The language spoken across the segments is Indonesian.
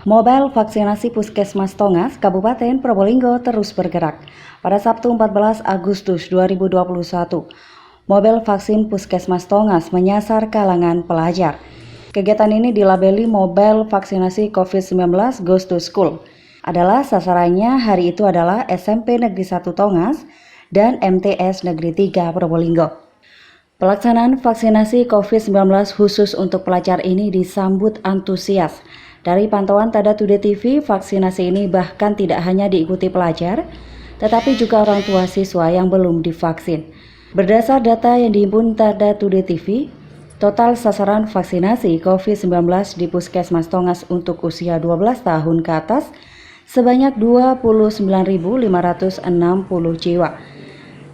Mobile vaksinasi Puskesmas Tongas, Kabupaten Probolinggo terus bergerak. Pada Sabtu 14 Agustus 2021, mobil vaksin Puskesmas Tongas menyasar kalangan pelajar. Kegiatan ini dilabeli Mobile Vaksinasi COVID-19 Goes to School. Sasarannya hari itu adalah SMP Negeri 1 Tongas dan MTS Negeri 3 Probolinggo. Pelaksanaan vaksinasi COVID-19 khusus untuk pelajar ini disambut antusias. Dari pantauan Tada Today TV, vaksinasi ini bahkan tidak hanya diikuti pelajar, tetapi juga orang tua siswa yang belum divaksin. Berdasar data yang dihimpun Tada Today TV, total sasaran vaksinasi COVID-19 di Puskesmas Tongas untuk usia 12 tahun ke atas sebanyak 29.560 jiwa.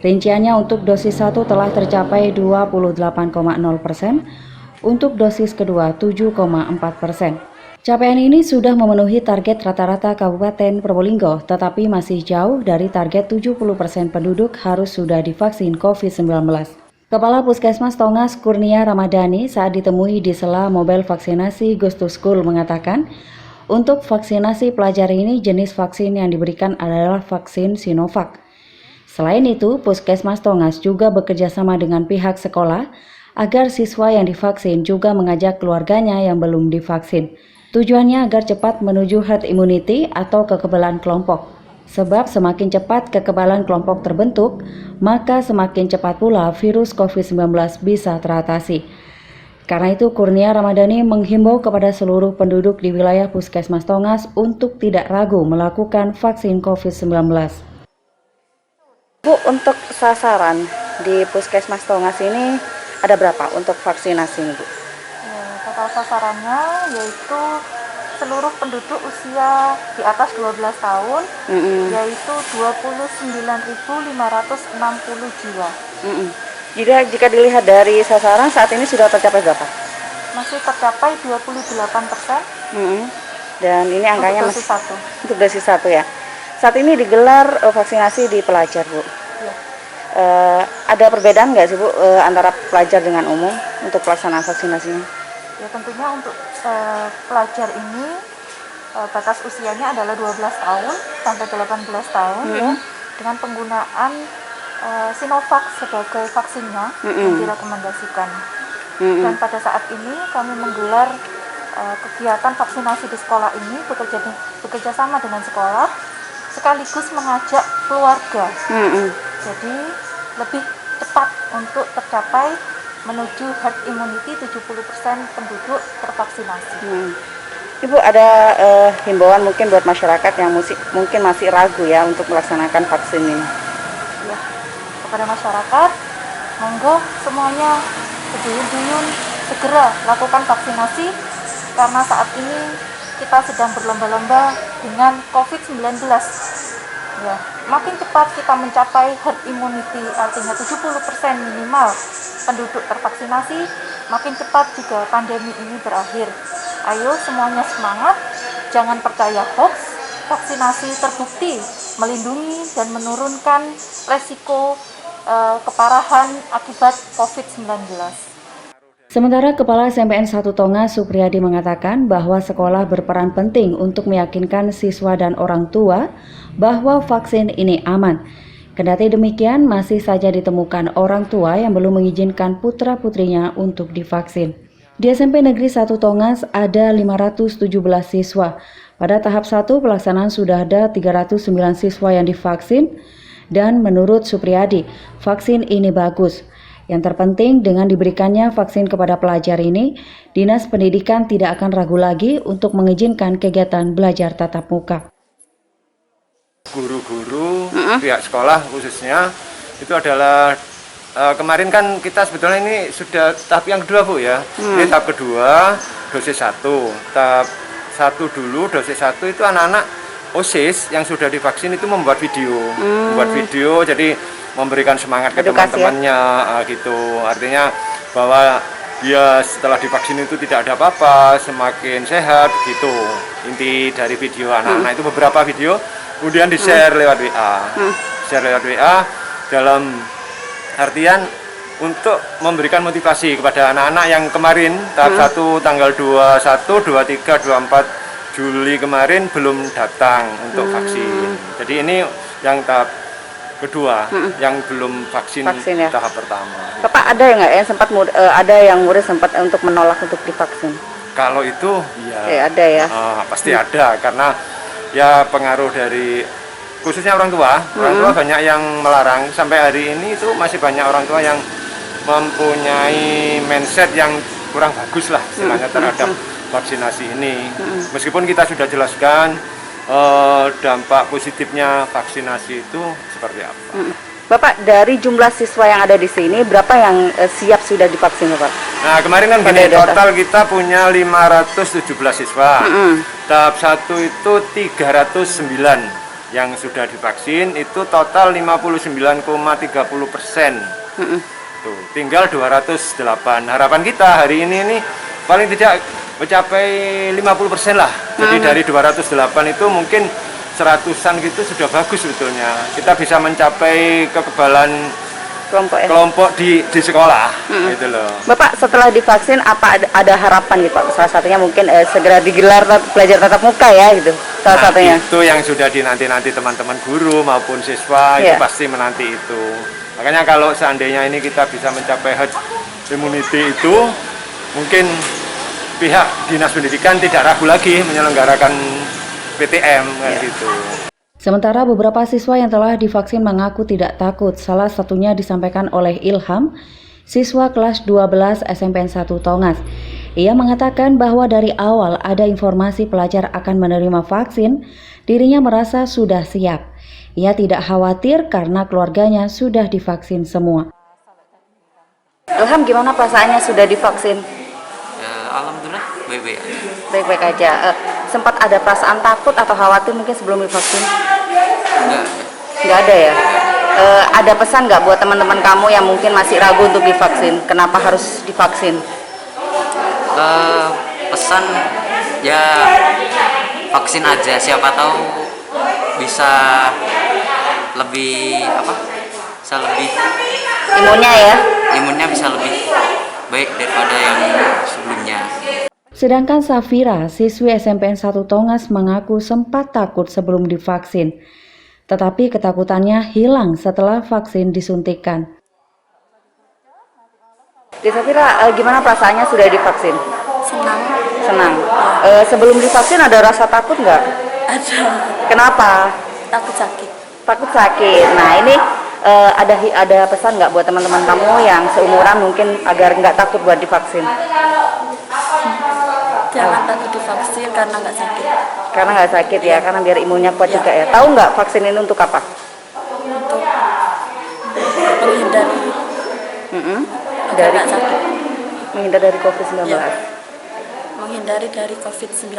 Rinciannya untuk dosis 1 telah tercapai 28,0%, untuk dosis kedua 7,4%. Capaian ini sudah memenuhi target rata-rata Kabupaten Probolinggo, tetapi masih jauh dari target 70% penduduk harus sudah divaksin COVID-19. Kepala Puskesmas Tongas Kurnia Ramadhani saat ditemui di sela mobil vaksinasi Goes to School mengatakan, untuk vaksinasi pelajar ini jenis vaksin yang diberikan adalah vaksin Sinovac. Selain itu, Puskesmas Tongas juga bekerja sama dengan pihak sekolah agar siswa yang divaksin juga mengajak keluarganya yang belum divaksin. Tujuannya agar cepat menuju herd immunity atau kekebalan kelompok. Sebab semakin cepat kekebalan kelompok terbentuk, maka semakin cepat pula virus COVID-19 bisa teratasi. Karena itu, Kurnia Ramadhani menghimbau kepada seluruh penduduk di wilayah Puskesmas Tongas untuk tidak ragu melakukan vaksin COVID-19. Bu, untuk sasaran di Puskesmas Tongas ini ada berapa untuk vaksinasi ini, Bu? Total sasarannya yaitu seluruh penduduk usia di atas 12 tahun, yaitu 29.560 jiwa. Jadi jika dilihat dari sasaran saat ini sudah tercapai berapa? Masih tercapai 28%. Dan ini angkanya untuk dosis 1. Untuk dosis 1 ya. Saat ini digelar vaksinasi di pelajar, Bu. Ya. Ada perbedaan nggak sih, Bu, antara pelajar dengan umum untuk pelaksanaan vaksinasinya? Ya, tentunya untuk pelajar ini batas usianya adalah 12 tahun sampai 18 tahun ya, dengan penggunaan Sinovac sebagai vaksinnya yang direkomendasikan. Dan pada saat ini kami menggelar kegiatan vaksinasi di sekolah ini bekerja sama dengan sekolah sekaligus mengajak keluarga. Jadi lebih cepat untuk tercapai menuju herd immunity 70% penduduk tervaksinasi. Ibu, ada himbauan mungkin buat masyarakat yang mungkin masih ragu ya untuk melaksanakan vaksin ini? Ya, kepada masyarakat, monggo semuanya berduyun-duyun segera lakukan vaksinasi karena saat ini kita sedang berlomba-lomba dengan COVID-19. Ya, makin cepat kita mencapai herd immunity, artinya 70% minimal penduduk tervaksinasi, makin cepat juga pandemi ini berakhir. Ayo semuanya semangat, jangan percaya hoax. Vaksinasi terbukti melindungi dan menurunkan resiko keparahan akibat COVID-19. Sementara Kepala SMPN 1 Tongas Supriyadi mengatakan bahwa sekolah berperan penting untuk meyakinkan siswa dan orang tua bahwa vaksin ini aman. Kendati demikian, masih saja ditemukan orang tua yang belum mengizinkan putra-putrinya untuk divaksin. Di SMP Negeri 1 Tongas ada 517 siswa. Pada tahap 1 pelaksanaan sudah ada 309 siswa yang divaksin dan menurut Supriyadi, vaksin ini bagus. Yang terpenting dengan diberikannya vaksin kepada pelajar ini, Dinas Pendidikan tidak akan ragu lagi untuk mengizinkan kegiatan belajar tatap muka. Guru-guru, pihak sekolah khususnya, itu adalah kemarin kan kita sebetulnya ini sudah tahap yang kedua, Bu ya. Ini tahap kedua, dosis 1. Tahap 1 dulu, dosis 1 itu anak-anak OSIS yang sudah divaksin itu membuat video. Jadi memberikan semangat ke teman-temannya gitu. Artinya bahwa dia setelah divaksin itu tidak ada apa-apa, semakin sehat gitu. Inti dari video anak-anak itu beberapa video kemudian di-share lewat WA. Share lewat WA dalam artian untuk memberikan motivasi kepada anak-anak yang kemarin tahap 1 tanggal 21, 23, 24 Juli kemarin belum datang untuk vaksin. Jadi ini yang tahap kedua, yang belum vaksin ya? tahap pertama. Bapak ada nggak yang sempat ada yang murid sempat untuk menolak untuk divaksin? Kalau itu ya ada ya. Pasti ada, karena ya pengaruh dari khususnya orang tua. Orang tua banyak yang melarang. Sampai hari ini itu masih banyak orang tua yang mempunyai mindset yang kurang bagus lah istilahnya terhadap vaksinasi ini. Meskipun kita sudah jelaskan dampak positifnya vaksinasi itu seperti apa. Bapak, dari jumlah siswa yang ada di sini, berapa yang siap sudah divaksin, Bapak? Nah, kemarin kan gini, total kita punya 517 siswa. Tahap 1 itu 309 yang sudah divaksin, itu total 59,30%. Tuh, tinggal 208. Harapan kita hari ini paling tidak mencapai 50% lah. Jadi dari 208 itu mungkin 100-an gitu sudah bagus sebetulnya. Kita bisa mencapai kekebalan kelompok di sekolah, gitu loh. Bapak, setelah divaksin apa ada harapan gitu, Pak? Salah satunya mungkin segera digelar belajar tatap muka ya, gitu. Salah satunya. Itu yang sudah dinanti-nanti teman-teman guru maupun siswa, itu pasti menanti itu. Makanya kalau seandainya ini kita bisa mencapai herd immunity itu, mungkin pihak Dinas Pendidikan tidak ragu lagi menyelenggarakan PTM gitu. Sementara beberapa siswa yang telah divaksin mengaku tidak takut. Salah satunya disampaikan oleh Ilham, siswa kelas 12 SMPN 1 Tongas. Ia mengatakan bahwa dari awal ada informasi pelajar akan menerima vaksin, dirinya merasa sudah siap. Ia tidak khawatir karena keluarganya sudah divaksin semua. Ilham, gimana perasaannya sudah divaksin? Alhamdulillah baik-baik aja. Baik-baik aja. Sempat ada perasaan takut atau khawatir mungkin sebelum divaksin? Nggak ada ya? Ada pesan nggak buat teman-teman kamu yang mungkin masih ragu untuk divaksin? Kenapa harus divaksin? Pesan ya vaksin aja, siapa tahu bisa lebih imunnya bisa lebih baik daripada yang sebelumnya. Sedangkan Safira, siswi SMPN 1 Tongas mengaku sempat takut sebelum divaksin. Tetapi ketakutannya hilang setelah vaksin disuntikan. Di Safira, gimana perasaannya sudah divaksin? Senang. Sebelum divaksin ada rasa takut nggak? Ada. Kenapa? Takut sakit. Takut sakit. Nah ini ada pesan nggak buat teman-teman kamu yang seumuran mungkin agar nggak takut buat divaksin? Jangan takut divaksin karena nggak sakit. Karena nggak sakit ya, karena biar imunnya kuat juga ya. Tahu nggak vaksin ini untuk apa? Untuk menghindari Dari nggak sakit. menghindar dari COVID-19. Ya. Menghindari dari COVID-19.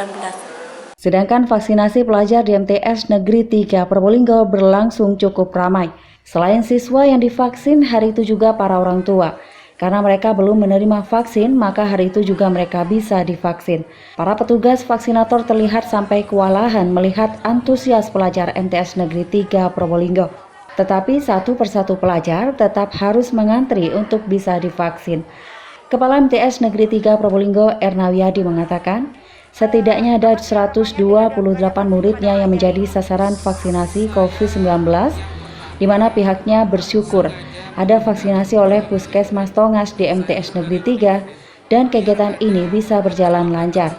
Sedangkan vaksinasi pelajar di MTS Negeri 3 Probolinggo berlangsung cukup ramai. Selain siswa yang divaksin, hari itu juga para orang tua. Karena mereka belum menerima vaksin, maka hari itu juga mereka bisa divaksin. Para petugas vaksinator terlihat sampai kewalahan melihat antusias pelajar MTS Negeri 3 Probolinggo. Tetapi satu persatu pelajar tetap harus mengantri untuk bisa divaksin. Kepala MTS Negeri 3 Probolinggo, Ernawiyadi mengatakan, setidaknya ada 128 muridnya yang menjadi sasaran vaksinasi COVID-19, di mana pihaknya bersyukur ada vaksinasi oleh Puskesmas Tongas di MTS Negeri 3 dan kegiatan ini bisa berjalan lancar.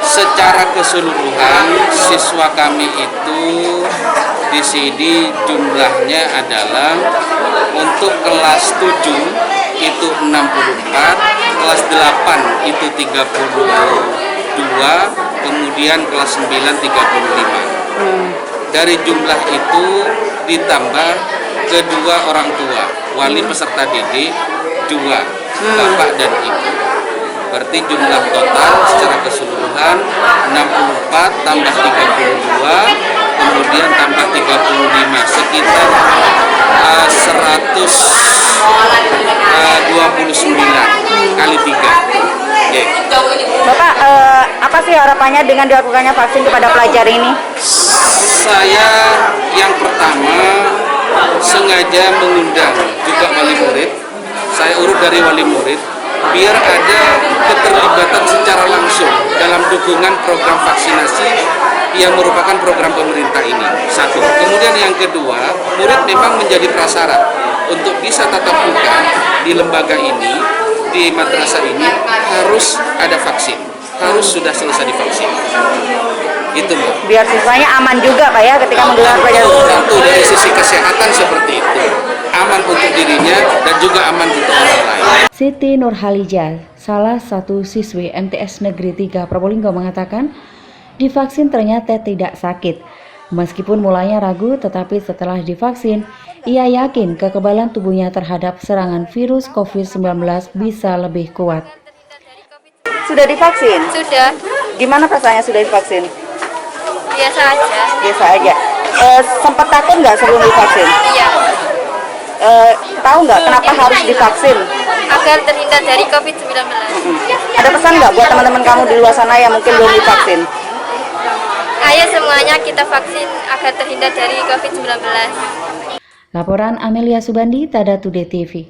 Secara keseluruhan siswa kami itu di sini jumlahnya adalah untuk kelas 7 itu 64, kelas 8 itu 32, kemudian kelas 9 35. Dari jumlah itu ditambah kedua orang tua, wali peserta didik 2, bapak dan ibu. Berarti jumlah total secara keseluruhan 64 tambah 32, kemudian tambah 35, sekitar 129 kali 3. Okay. Bapak, apa sih harapannya dengan dilakukannya vaksin kepada pelajar ini? Saya yang pertama sengaja mengundang juga wali murid. Saya urut dari wali murid biar ada keterlibatan secara langsung dalam dukungan program vaksinasi yang merupakan program pemerintah ini. Satu. Kemudian yang kedua, murid memang menjadi prasyarat untuk bisa tatap muka di lembaga ini, di madrasah ini harus ada vaksin, harus sudah selesai divaksin. Itu Mbak. Biar siswanya aman juga Pak ya ketika menggelar pelajaran. Tentu dari sisi kesehatan seperti itu, aman untuk dirinya dan juga aman untuk orang lain. Siti Nurhalijah, salah satu siswi MTS Negeri 3 Probolinggo mengatakan, divaksin ternyata tidak sakit. Meskipun mulanya ragu, tetapi setelah divaksin, ia yakin kekebalan tubuhnya terhadap serangan virus COVID-19 bisa lebih kuat. Sudah divaksin? Sudah, Gimana perasaannya sudah divaksin? biasa aja. Biasa aja. Sempat takut nggak sebelum divaksin? Iya, Tahu nggak kenapa harus divaksin? agar terhindar dari COVID-19. Ada pesan nggak buat teman-teman kamu di luar sana yang mungkin belum divaksin? Ayo semuanya kita vaksin agar terhindar dari COVID-19. Laporan Amelia Subandi, Tada Today TV.